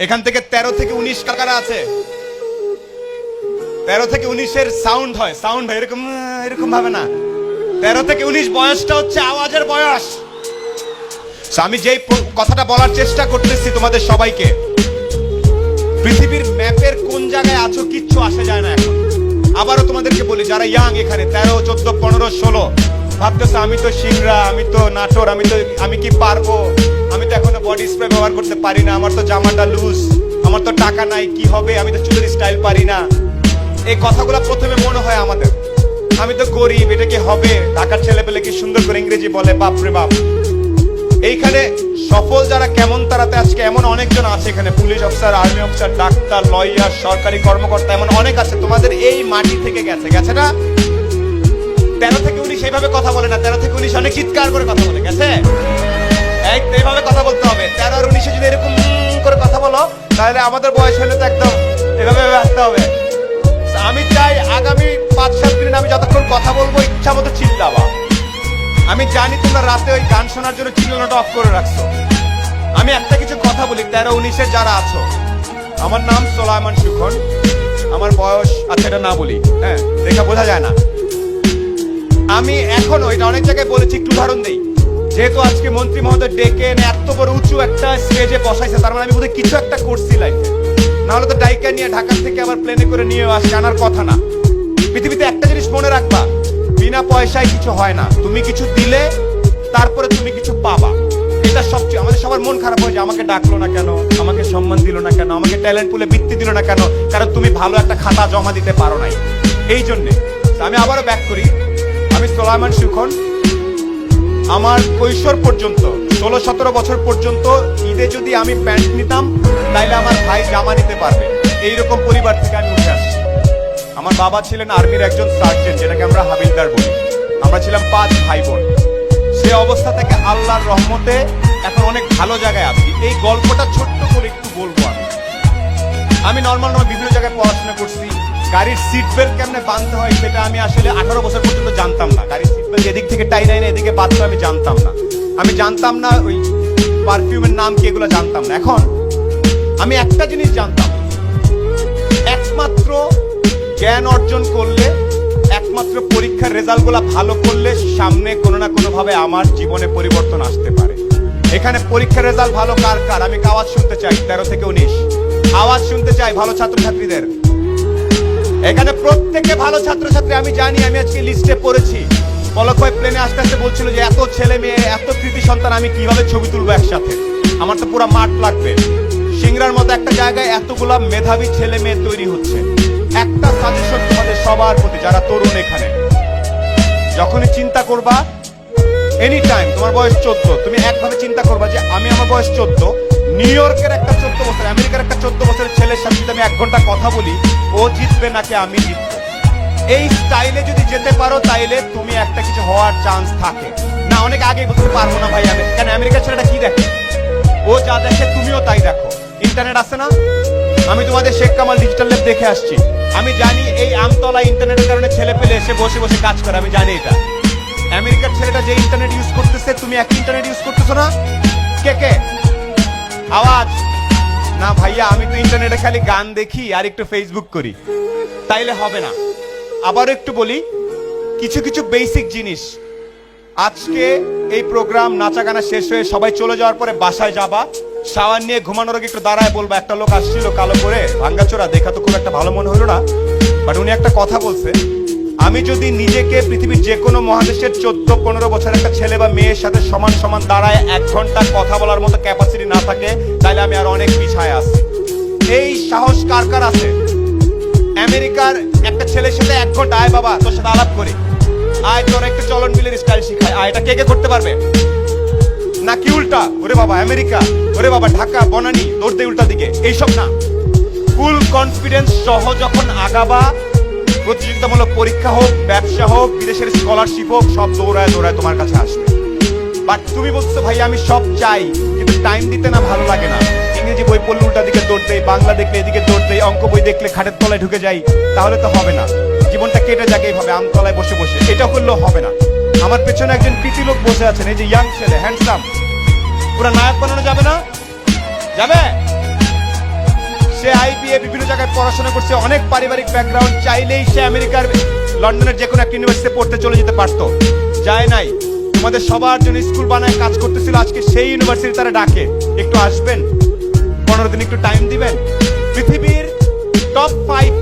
এখান থেকে 13 থেকে 19 কাকারা আছে, 13 থেকে 19-এর সাউন্ড হয় এরকম এরকম ভাবে না। 13 থেকে 19 বয়সটা হচ্ছে আওয়াজের বয়স। আমি যেই কথাটা বলার চেষ্টা করতেছি তোমাদের সবাইকে, পৃথিবীর ম্যাপের কোন জায়গায় আছো কিচ্ছু আসে যায় না এখন। আবারও তোমাদেরকে বলি, যারা ইয়াং এখানে 13, 14, 15, 16 ভাবতেছে আমি তো সিংড়া, আমি তো নাটোর, আমি কি পারবো, আমি তো এখনো বডি স্প্রে ব্যবহার করতে পারি না, আমার তো জামাটা লুজ, আমার তো টাকা নাই, কি হবে, আমি তো চুলের স্টাইল পারি না। এই কথাগুলো প্রথমে মনে হয় আমাদের, আমি তো গরিব, এটা কি হবে, ঢাকার ছেলে পেলে কি সুন্দর করে ইংরেজি বলে, বাপরে বাপ। এইখানে সফল যারা কেমন তারাতে আজকে এমন অনেকজন আছে এখানে, police officer, army officer, doctor, lawyer, সরকারি কর্মকর্তা, এমন অনেক আছে। তোমাদের এই মাটি থেকে গেছে না। 13 থেকে 19 এইভাবে কথা বলে না, 13 থেকে 19 অনেক চিৎকার করে কথা বলে গেছে। এইভাবে কথা বলতে হবে। 13 আর 19-এ যদি এরকম করে কথা বলো, তাহলে আমাদের বয়স হলে তো একদম এভাবে আসতে হবে। আমি চাই আগামী 5-7 দিন আমি যতক্ষণ কথা বলবো ইচ্ছা মতো চিল্লাবা। আমি জানি তোমরা রাতে ওই গান শোনার জন্য চিল্লানোটা অফ করে রাখছো। আমি একটা কিছু কথা বলি, 13-19-এর যারা আছো, আমার নাম সোলায়মান সুখন, আমার বয়স, আচ্ছা এটা না বলি, হ্যাঁ দেখা বোঝা যায় না। আমি এখনো এটা অনেক জায়গায় বলেছি, একটু উদাহরণ দেই। যেহেতু আজকে মন্ত্রী মহোদয় ডেকে এত বড় উঁচু একটা স্টেজে বসাইছে, তার মানে আমি বোধহয় কিছু একটা করছি লাইফে। নাহলে তো ডাইকা নিয়ে ঢাকা থেকে আবার প্লেনে করে নিয়ে আসে, আনার কথা না। পৃথিবীতে একটা জিনিস মনে রাখবা, বিনা পয়সায় কিছু হয় না। তুমি কিছু দিলে তারপরে তুমি কিছু পাবা। এটা সবচেয়ে, আমাদের সবার মন খারাপ হয় যে আমাকে ডাকলো না কেন, আমাকে সম্মান দিল না কেন, আমাকে ট্যালেন্ট পুলে বৃত্তি দিল না কেন, কারণ তুমি ভালো একটা খাতা জমা দিতে পারো নাই। এই জন্যে আমি আবারও ব্যাক করি, আমি সোলায়মান সুখন। আমার কৈশোর পর্যন্ত 16-17 বছর পর্যন্ত ঈদে যদি আমি প্যান্ট নিতাম, তাইলে আমার ভাই জামা নিতে পারবে, এইরকম পরিবার থেকে আমি উঠে আসছি। আমার বাবা ছিলেন আর্মির একজন সার্জেন্ট, যেটাকে আমরা হাবিলদার বলি। আমরা ছিলাম 5 ভাই বোন। সে অবস্থা থেকে আল্লাহর রহমতে এখন অনেক ভালো জায়গায় আছি। এই গল্পটা ছোট্ট করে একটু বলবো। আমি নর্মাল বিভিন্ন জায়গায় পড়াশোনা করছি। গাড়ির সিট বেল্ট কেমনে বাঁধতে হয় সেটা আমি আসলে 18 বছর পর্যন্ত জানতাম না। গাড়ির সিট বেল্ট এদিক থেকে টাই না এদিকে বাঁধতে আমি জানতাম না। আমি জানতাম না ওই পারফিউমের নাম কি, এগুলো জানতাম না। এখন আমি একটা জিনিস জানতাম, একমাত্র জ্ঞান অর্জন করলে, একমাত্র পরীক্ষার রেজাল্টগুলো ভালো করলে সামনে কোনো না কোনো ভাবে আমার জীবনে পরিবর্তন আসতে পারে। এখানে পরীক্ষার রেজাল্ট ভালো কার কার আমি আওয়াজ শুনতে চাই। 13 থেকে 19 আওয়াজ শুনতে চাই ভালো ছাত্রছাত্রীদের। এখানে প্রত্যেকে ভালো ছাত্রছাত্রী আমি জানি। আমি আজকে লিস্টে পড়েছি, পলক ভাই প্লেনে আস্তে আস্তে বলছিল যে এত ছেলে মেয়ে, এত কৃতি সন্তান আমি কিভাবে ছবি তুলবো একসাথে, আমার তো পুরো মাঠ লাগবে। সিংড়ার মতো একটা জায়গায় এতগুলা মেধাবী ছেলে মেয়ে তৈরি হচ্ছে। একটা সাজেশন তোমাদের সবার প্রতি, যারা তরুণ এখানে, যখনই চিন্তা করবা, এনি টাইম তোমার বয়স 14, তুমি একভাবে চিন্তা করবা যে আমি, আমার বয়স 14, নিউ ইয়র্কের একটা 14 বছর, আমেরিকার একটা 14 বছরের ছেলের সাথে যদি আমি 1 ঘন্টা কথা বলি, ও জিতবে নাকি আমি জিতবো, এই স্টাইলে যদি যেতে পারো, তাইলে তুমি একটা কিছু হওয়ার চান্স থাকে। না অনেক আগে বলতে পারবো না ভাই আমি, কেন আমেরিকার ছেলেটা কি দেখে, ও যা দেখে তুমিও তাই দেখো। ইন্টারনেট আছে না, আমি তোমাদের শেখ কামাল ডিজিটাল ল্যাব দেখে আসছি। আমি জানি এই আমতলা ইন্টারনেটের কারণে ছেলে পেলে এসে বসে বসে কাজ করে, আমি জানি এটা। আমেরিকার ছেলেটা যে ইন্টারনেট ইউজ করতেছে, তুমি এক ইন্টারনেট ইউজ করতেছো না? কে কে আওয়াজ না ভাইয়া, আমি তো ইন্টারনেটে খালি গান দেখি আর একটু ফেসবুক করি, তাইলে হবে না। আবার একটু বলি কিছু কিছু বেসিক জিনিস। আজকে এই প্রোগ্রাম নাচা গানা শেষ হয়ে সবাই চলে যাওয়ার পরে বাসায় যাবা, শাওয়ার নিয়ে ঘুমানোর আগে একটু দাঁড়ায় বলবা, একটা লোক আসছিল কালো করে, ভাঙ্গাচোরা, দেখা তো খুব একটা ভালো মনে হলো না, বাট উনি একটা কথা বলছে, আমি যদি নিজেকে পৃথিবীর যে কোনো মহাদেশের 14-15 বছরের একটা ছেলে বা মেয়ের সাথে সমান সমান দাঁড়ায় 1 ঘন্টা কথা বলার মতো ক্যাপাসিটি না থাকে, তাহলে আমি আর অনেক পিছায় আছি। এই সাহস কার কার আছে? আমেরিকার একটা ছেলের সাথে 1 ঘন্টা, আয় বাবা তোর সাথে আলাপ করি, আয় তোর একটু চলন বিলের স্টাইল শিখায়, আয়, এটা কে কে করতে পারবে? নাকি উল্টা, ওরে বাবা আমেরিকা, ওরে বাবা ঢাকা, বনানী, দৌড়তে উল্টা দিকে, এইসব না। ফুল কনফিডেন্স সহ যখন আগাবা, প্রতিযোগিতামূলক পরীক্ষা হোক, ব্যবসা হোক, বিদেশের স্কলারশিপ হোক, সব দৌড়ায় দৌড়ায় তোমার কাছে আসবে। বাট তুমি বলছো ভাই আমি সব চাই, কিন্তু টাইম দিতে না ভালো লাগে না। ইংরেজি বই পড়লে উল্টা দিকে দৌড়তে, বাংলা দেখলে এদিকে দৌড়তে, অঙ্ক বই দেখলে খাটের তলায় ঢুকে যাই, তাহলে তো হবে না। জীবনটা কেটে যাক এইভাবে আমতলায় বসে বসে, এটা করলেও হবে না। আমার পেছনে একজন কৃতি লোক বসে আছেন, এই যে ইয়াং ছেলে, হ্যান্ডসাম, পুরা নায়ক বানানো যাবে না? যাবে? সে IBA বিভিন্ন জায়গায় পড়াশোনা করছে, অনেক পারিবারিক ব্যাকগ্রাউন্ড, চাইলেই সে আমেরিকার লন্ডনের যে কোনো একটা ইউনিভার্সিটিতে পড়তে চলে যেতে পারতো, যায় নাই। তোমাদের সবার জন্য স্কুল বানায় কাজ করতেছিল, আজকে সেই ইউনিভার্সিটি তারা ডাকে, একটু আসবেন, 15 দিন একটু টাইম দিবেন। পৃথিবীর টপ 5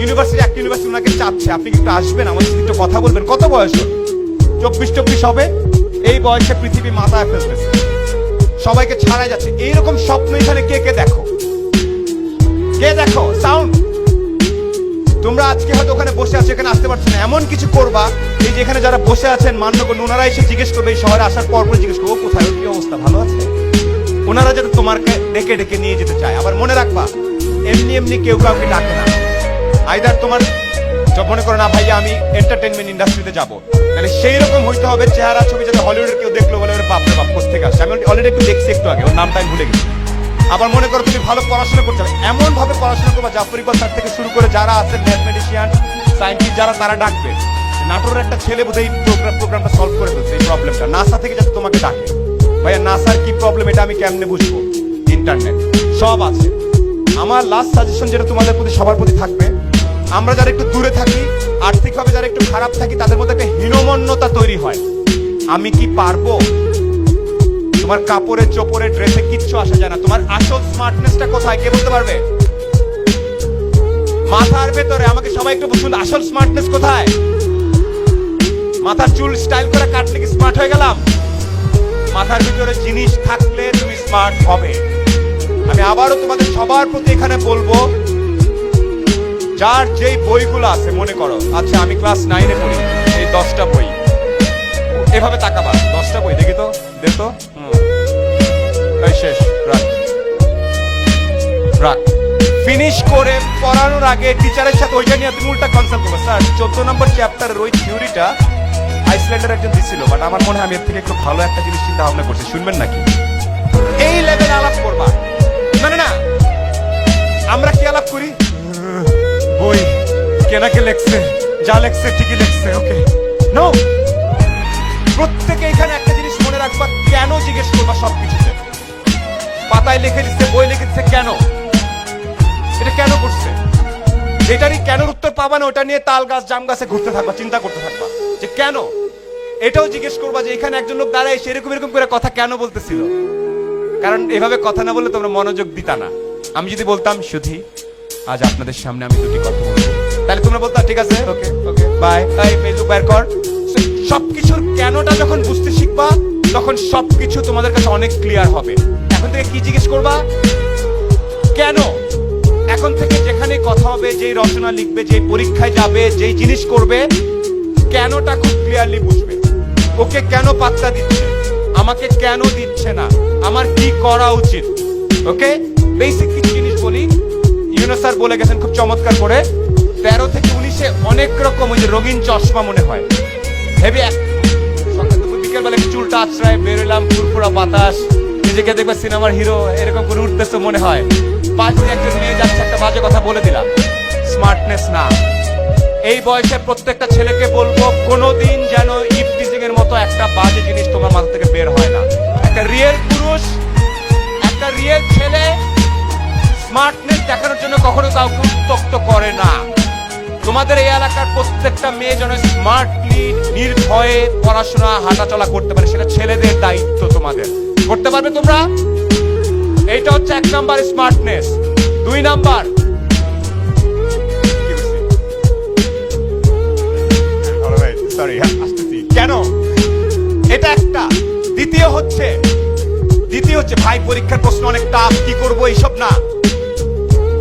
ইউনিভার্সিটি, একটা ইউনিভার্সিটি ওনাকে চাচ্ছে, আপনি কি একটু আসবেন, আমাদের সাথে একটু কথা বলবেন। কত বয়স? 24 হবে। এই বয়সে পৃথিবী মাথায় ফেলতেছে, সবাইকে ছাড়াই যাচ্ছে। এইরকম স্বপ্ন এখানে কে কে দেখো? কে দেখো? সাউন্ড। তোমরা আজকে হয়তো ওখানে বসে আছো, এখানে আসতে পারছো না, এমন কিছু করবা এই যে এখানে যারা বসে আছেন মান্যগণ্য, ওনারা এসে জিজ্ঞেস করবে, এই শহরে আসার পর জিজ্ঞেস করবো কোথায়, কি অবস্থা, ভালো আছে? ওনারা যাতে তোমাকে ডেকে ডেকে নিয়ে যেতে চায়। আবার মনে রাখবা, এমনি এমনি কেউ কাউকে ডাকে না। আইদার তোমার মনে করো না ভাইয়া আমি এন্টারটেনমেন্ট ইন্ডাস্ট্রিতে যাবো, তাহলে সেই রকম হইতে হবে চেহারা ছবি, যাতে হলিউডের কেউ দেখলো বলে ওর বাপরে বাপ কোথেকে আসছে। আমি অলরেডি একটু দেখছি একটু আগে, ওর নামটা আমি ভুলে গেছি। আবার মনে করো তুমি ভালো পড়াশোনা করতে হবে, এমন ভাবে পড়াশোনা করবা জাফর ইকবাল স্যার থেকে শুরু করে যারা আছে ম্যাথমেটিশিয়ান, সায়েন্টিস্ট যারা, তারা ডাকবে। নাটোরের একটা ছেলে বোধহয় এই প্রোগ্রামটা সলভ করে ফেলছে, এই প্রবলেমটা। নাসা থেকে যাতে তোমাকে ডাকে, ভাইয়া নাসার কি প্রবলেম এটা আমি কেমনে বুঝবো? ইন্টারনেট সব আছে। আমার লাস্ট সাজেশন যেটা তোমাদের প্রতি সবার প্রতি থাকবে, আমরা যারা একটু দূরে থাকি, আর্থিকভাবে যারা একটু খারাপ থাকি, তাদের মধ্যে একটা হীনমন্যতা তৈরি হয়। আমি কি পারবো? তোমার কাপড়ে চোপড়ে ড্রেসে কিচ্ছু আসা যায় না। তোমার আসল স্মার্টনেসটা কোথায় কে বলতে পারবে? মাথার ভেতরে। আমাকে সবাই একটু বুঝুন, আসল স্মার্টনেস কোথায়? মাথার চুল স্টাইল করে কাটলে কি স্মার্ট হয়ে গেলাম? মাথার ভিতরে জিনিস থাকলে তুমি স্মার্ট হবে। আমি আবারও তোমাদের সবার প্রতি এখানে বলবো, যার যেই বইগুলো আছে, মনে করো আচ্ছা আমি ক্লাস 9-এ পড়ি, এই 10টা বই, এভাবে তাকাবা, 10টা বই দেখি তো, দেখো শেষ, রাখ। ফিনিশ করে পড়ানোর আগে টিচারের সাথে ওইটা নিয়ে তুমি উল্টা কনসাল্ট করবে। স্যার 14 নম্বর চ্যাপ্টারের ওই থিওরিটা আইসল্যান্ডের একজন দিছিল, বাট আমার মনে হয় আমি এর থেকে একটু ভালো একটা জিনিস চিন্তা ভাবনা করছি, শুনবেন নাকি? এই লেভেলে আলাপ করবা। মানে না, আমরা কি আলাপ করি? বই কেনাকে লেখছে, যা লেখছে ঠিকই লেখছে, ওকে নো। প্রত্যেকে এখানে একটা জিনিস মনে রাখবা, কেন জিজ্ঞেস করবা সবকিছুতে। পাতায় লিখে দিচ্ছে, বই লিখে দিচ্ছে, কেন? এটা কেন করছে? যেটারই কেনর উত্তর পাবা না, ওটা নিয়ে তাল গাছ জাম গাছে ঘুরতে থাকবা, চিন্তা করতে থাকবা যে কেন। এটাও জিজ্ঞেস করবা যে এখানে একজন লোক দাঁড়ায় সেরকম এরকম করে কথা কেন বলতেছিল। কারণ এভাবে কথা না বললে তোমরা মনোযোগ দিতা না। আমি যদি বলতাম সুধি আজ আপনাদের সামনে আমি দুটি কথা বলবো, তাহলে তোমরা বলতা ঠিক আছে, ওকে ওকে বাই, এই ফেসবুক বের কর। সবকিছুর কেনটা যখন বুঝতে শিখবা, তখন সবকিছু তোমাদের কাছে অনেক ক্লিয়ার হবে। এখন থেকে কি জিজ্ঞেস করবা? কেন। এখন থেকে যেখানে কথা হবে, যেই রচনা লিখবে, যেই পরীক্ষায় যাবে, যেই জিনিস করবে, কেনটা খুব ক্লিয়ারলি বুঝবে। ওকে কেন পাত্তা দিচ্ছে, আমাকে কেন দিচ্ছে না, আমার কি করা উচিত। ওকে, বেসিক কিছু জিনিস বলি। ইউনুস স্যার বলে গেছেন খুব চমৎকার করে, 13 থেকে 19-এ অনেক রকম ওই যে রঙিন চশমা মনে হয়, হেভি বিকেলবেলা চুলটা আছড়ায় বেরোলাম, ফুরফুরা বাতাস, নিজেকে দেখবে সিনেমার হিরো এরকম করে উঠতেছে মনে হয়। পাশে একজন মেয়ে যাচ্ছে, একটা বাজে কথা বলে দিলাম, স্মার্টনেস না। এই বয়সের প্রত্যেকটা ছেলেকে বলবো, কোনোদিন যেন ইফটিজিং এর মতো একটা বাজে জিনিস তোমার মাথা থেকে বের হয় না। একটা রিয়েল পুরুষ, একটা রিয়েল ছেলে স্মার্টনেস দেখানোর জন্য কখনো কাউকে উত্তক্ত করে না। তোমাদের এই এলাকার প্রত্যেকটা মেয়ে যেন স্মার্টলি নির্ভয়ে পড়াশোনা হাঁটাচলা করতে পারে, সেটা ছেলেদের দায়িত্ব। তোমাদের করতে পারবে তোমরা? এইটা হচ্ছে 1 নাম্বার স্মার্টনেস। 2 নাম্বার, কেন এটা একটা। দ্বিতীয় হচ্ছে ভাই পরীক্ষার প্রশ্ন অনেক টাফ, কি করবো এইসব না।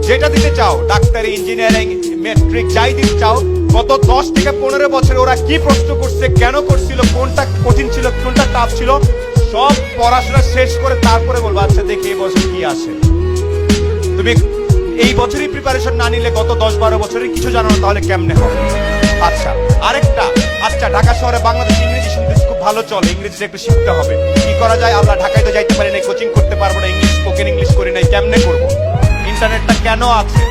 যেটা দিতে চাও, ডাক্তারি, ইঞ্জিনিয়ারিং, ম্যাট্রিক, যাই দিতে চাও, গত 10 থেকে 15 বছরে ওরা কি প্রশ্ন করছে, কেন করছিল, কোনটা কঠিন ছিল, কোনটা টাফ ছিল, সব পড়াশোনা শেষ করে তারপরে বলবো আচ্ছা দেখি এই বছর কি আসে। তুমি এই বছরই প্রিপারেশন না নিলে গত 10-12 বছরের কিছু জানো না, তাহলে কেমনে হবে? আচ্ছা আরেকটা, আচ্ছা ঢাকা শহরে বাংলাদেশ ইংরেজি শুনতে খুব ভালো চলে, ইংরেজিটা একটু শিখতে হবে। কি করা যায়? আল্লাহ, ঢাকায় তো যাইতে পারি নাই, কোচিং করতে পারবো না, ইংলিশ স্পোকেন ইংলিশ করি নাই, কেমনে করবো? ইন্টারনেটটা কেন আছে?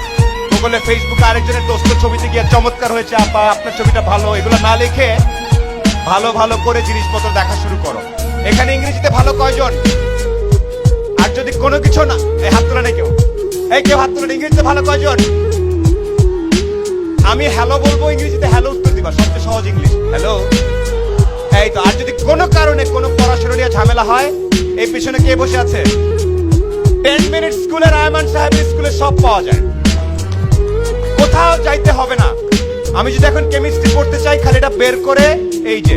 গুগলে, ফেসবুকে আরেকজনের দোস্ত ছবিতে গিয়ে চমৎকার হয়েছে আপা, আপনার ছবিটা ভালো, এগুলো না লিখে ভালো ভালো করে জিনিসপত্র দেখা শুরু করো। এখানে ইংরেজিতে ভালো কয়জন? আর যদি কোনো কিছু না, এই হাত তোলা নেই কেউ, এই কেউ হাত তুলে ইংরেজিতে ভালো কয়জন? আমি হ্যালো বলবো, ইংরেজিতে হ্যালো উত্তর দিবা, সবচেয়ে সহজ ইংলিশ, হ্যালো। এই তো। আর যদি কোনো কারণে কোনো পড়াশোনা নিয়ে ঝামেলা হয়, এই পিছনে কে বসে আছে? 10 মিনিট স্কুলে রায়মান সাহেবের স্কুলে সব পাওয়া যায়, কোথাও যাইতে হবে না। আমি যদি এখন কেমিস্ট্রি পড়তে চাই, খালি এটা বের করে এই যে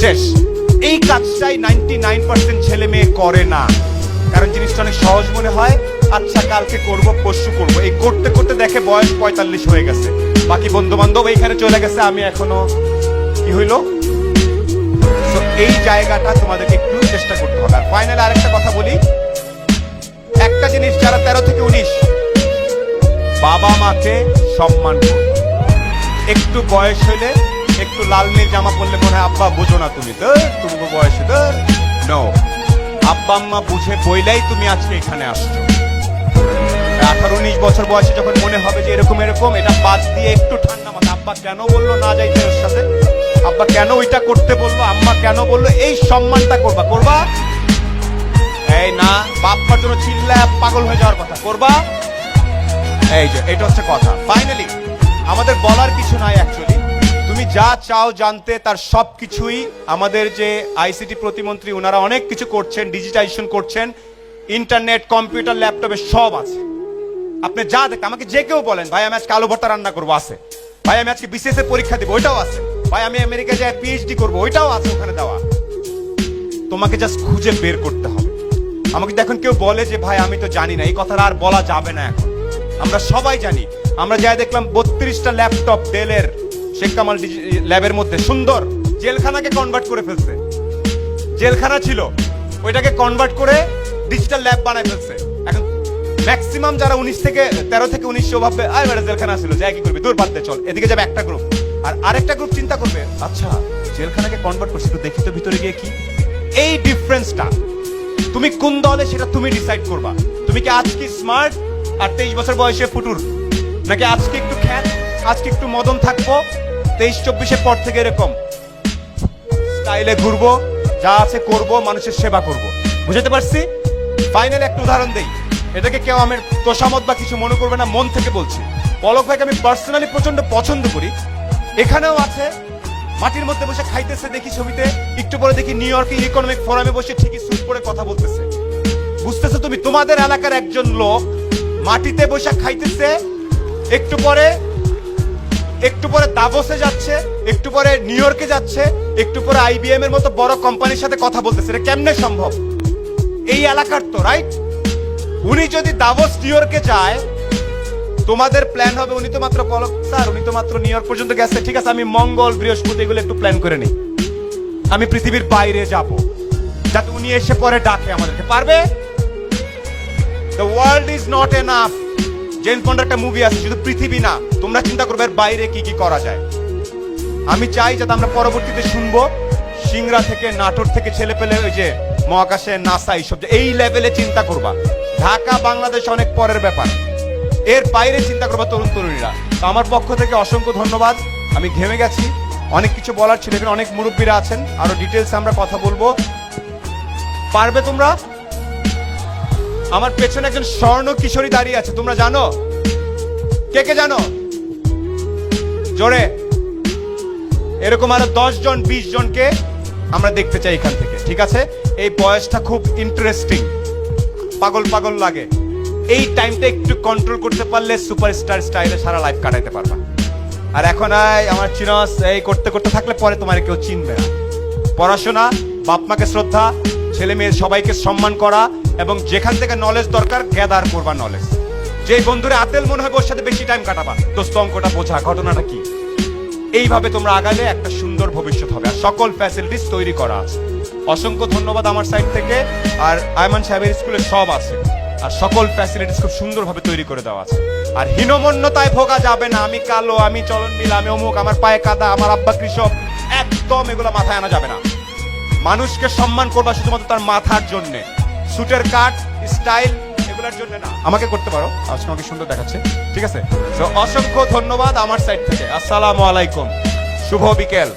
শেষ। এই কাজটাই 99% ছেলে মেয়ে করে না, কারণ জিনিসটা অনেক সহজ মনে হয়। আচ্ছা কালকে করব, পরশু করব, এই করতে করতে দেখে বয়স 45 হয়ে গেছে, বাকি বন্ধু বান্ধব এইখানে চলে গেছে, আমি এখনো কি হইলো। এই জায়গাটা তোমাদেরকে একটু চেষ্টা করতে হবে। আর ফাইনালি আরেকটা কথা বলি, একটা জিনিস, যারা 13 থেকে 19, বাবা মাকে সম্মান করো। একটু বয়স হইলে একটু লাল নীল জামা পরলে মনে হয় আব্বা বুঝো না তুমি, তো তুমি বয়স নো, আব্বা আম্মা বুঝে বইলাই তুমি আজকে এখানে আসছো। 18-19 বছর বয়সে যখন মনে হবে যে এরকম এরকম, এটা বাদ দিয়ে একটু ঠান্ডা মাথা, আব্বা কেন বললো না যাইতে ওর সাথে, আব্বা কেন ওইটা করতে বললো, আম্মা কেন বললো, এই সম্মানটা করবা। করবা? এই না বাপ্পার জন্য চিল্লা পাগল হয়ে যাওয়ার কথা, করবা? এই যে এটা হচ্ছে কথা। ফাইনালি আমাদের বলার কিছু নাই অ্যাকচুয়ালি, তুমি যা চাও জানতে তার সবকিছুই আমাদের যে আইসিটি প্রতিমন্ত্রী, ওনারা অনেক কিছু করছেন, ডিজিটাইজেশন করছেন, ইন্টারনেট, কম্পিউটার, ল্যাপটপে সব আছে। আপনি যা দেখেন, আমাকে যে কেউ বলেন ভাই আমি আজকে আলু ভর্তা রান্না করবো, আছে। ভাই আমি আজকে বিসিএস এর পরীক্ষা দিব, ওইটাও আছে। ভাই আমি আমেরিকায় যাই পিএইচডি করবো, ওইটাও আছে ওখানে দেওয়া। তোমাকে জাস্ট খুঁজে বের করতে হবে। আমাকে এখন কেউ বলে যে ভাই আমি তো জানি না, এই কথাটা আর বলা যাবে না এখন, আমরা সবাই জানি। আমরা যাই দেখলাম 32টা ল্যাপটপ ডেলের শেখ কামাল ল্যাবের মধ্যে, সুন্দর, জেলখানাকে কনভার্ট করে ফেলছে। জেলখানা ছিল, ওইটাকে কনভার্ট করে ডিজিটাল ল্যাব বানায় ফেলছে। এখন ম্যাক্সিমাম যারা 13 থেকে 19 ভাববে আয় বেটা জেলখানা ছিল, যাই কি করবি, দূর বাদ দে, চল। এদিকে যাবে একটা গ্রুপ, আর আরেকটা গ্রুপ চিন্তা করবে আচ্ছা জেলখানাকে কনভার্ট করছে, তো দেখি তো ভিতরে গিয়ে কি। এই ডিফারেন্সটা তুমি কোন দলে সেটা তুমি ডিসাইড করবা। তুমি কি আজকে স্মার্ট আর 23 বছর বয়সে ফুটুর, নাকি আজকে একটু খ্যাত, আজকে একটু মদন থাকবো, 23-24 পর থেকে এরকম স্টাইলে ঘুরবো, যা আছে করব, মানুষের সেবা করব। বুঝতে পারছি? ফাইনালি একটা উদাহরণ দেই, এটাকে কেউ আমার তোষামত বা কিছু মনে করবে না, মন থেকে বলছি। পলক ভাইকে আমি পার্সোনালি প্রচন্ড পছন্দ করি, এখানেও আছে, মাটির মধ্যে বসে খাইতেছে দেখি ছবিতে, একটু পরে দেখি নিউ ইয়র্কে ইকোনমিক ফোরামে বসে ঠিকই স্যুট পরে কথা বলতেছে। বুঝতেছো তুমি? তোমাদের এলাকার একজন লোক মাটিতে বসে খাইতেছে, একটু পরে দাভোসে যাচ্ছে, একটু পরে নিউ ইয়র্কে যাচ্ছে, একটু পরে আইবিএম এর মতো বড় কোম্পানির সাথে কথা বলতেছে। এটা কেমনে সম্ভব? এই এলাকার তো, রাইট? উনি যদি দাভোস নিউ ইয়র্কে যায়, তোমাদের প্ল্যান হবে উনি তো মাত্র পলক স্যার, উনি তো মাত্র নিউ ইয়র্ক পর্যন্ত গেছে, ঠিক আছে আমি মঙ্গল বৃহস্পতি এগুলো একটু প্ল্যান করে নিই, আমি পৃথিবীর বাইরে যাব, যাতে উনি এসে পরে ডাকে আমাদেরকে। পারবে? The world is not enough. James বন্ডের একটা মুভি আছে, শুধু পৃথিবী না, তোমরা চিন্তা করবে এর বাইরে কি কি করা যায়। আমি চাই যাতে আমরা পরবর্তীতে শুনবো সিংড়া থেকে, নাটোর থেকে ছেলে পেলে ওই যে মহাকাশে নাসা এইসব, এই লেভেলে চিন্তা করবা। ঢাকা বাংলাদেশ অনেক পরের ব্যাপার, এর বাইরে চিন্তা করবা তরুণ তরুণীরা। তো আমার পক্ষ থেকে অসংখ্য ধন্যবাদ। আমি ঘেমে গেছি, অনেক কিছু বলার ছিল, এখানে অনেক মুরব্বীরা আছেন, আরো ডিটেলস আমরা কথা বলবো। পারবে তোমরা? আমার পেছনে একজন স্বর্ণ কিশোরী দাঁড়িয়ে আছে, তোমরা জানো? কে কে জানো? জোরে। এরকম আরো 10 জন 20 জনকে আমরা দেখতে চাই এখান থেকে, ঠিক আছে? এই বয়সটা খুব ইন্টারেস্টিং, পাগল পাগল লাগে। এই টাইমটা একটু কন্ট্রোল করতে পারলে সুপারস্টার স্টাইলে সারা লাইফ কাটাইতে পারবা। আর এখন আমার চিনস এই করতে করতে থাকলে পরে তোমার কেউ চিনবে না। পড়াশোনা, বাপ মাকে শ্রদ্ধা, ছেলে মেয়ে সবাইকে সম্মান করা, এবং যেখান থেকে নলেজ দরকার গ্যাদার করবা নলেজ। যে বন্ধুরে আতেল মনে হবে ওর সাথে বেশি টাইম কাটাবা, দোস্ত অঙ্কটা বোঝা, ঘটনাটা কি। এইভাবে তোমরা আগালে একটা সুন্দর ভবিষ্যৎ হবে, আর সকল ফ্যাসিলিটিস তৈরি করা আছে। অসংখ্য ধন্যবাদ আমার সাইড থেকে। আর আয়মান সাহেবের স্কুলে সব আছে, আর সকল ফ্যাসিলিটিস খুব সুন্দরভাবে তৈরি করে দেওয়া আছে। আর হীনমন্যতায় ভোগা যাবে না, আমি কালো, আমি চলন নীল, আমি অমুক, আমার পায়ে কাদা, আমার আব্বা কৃষক, একদম এগুলো মাথায় আনা যাবে না। মানুষকে সম্মান করবা শুধুমাত্র তার মাথার জন্য, সুটের কাট, স্টাইল এগুলোর জন্য না। আমাকে করতে পারো, আজকে আমাকে সুন্দর দেখাচ্ছে, ঠিক আছে? তো অসংখ্য ধন্যবাদ আমার সাইড থেকে। আসসালামু আলাইকুম, শুভ বিকেল।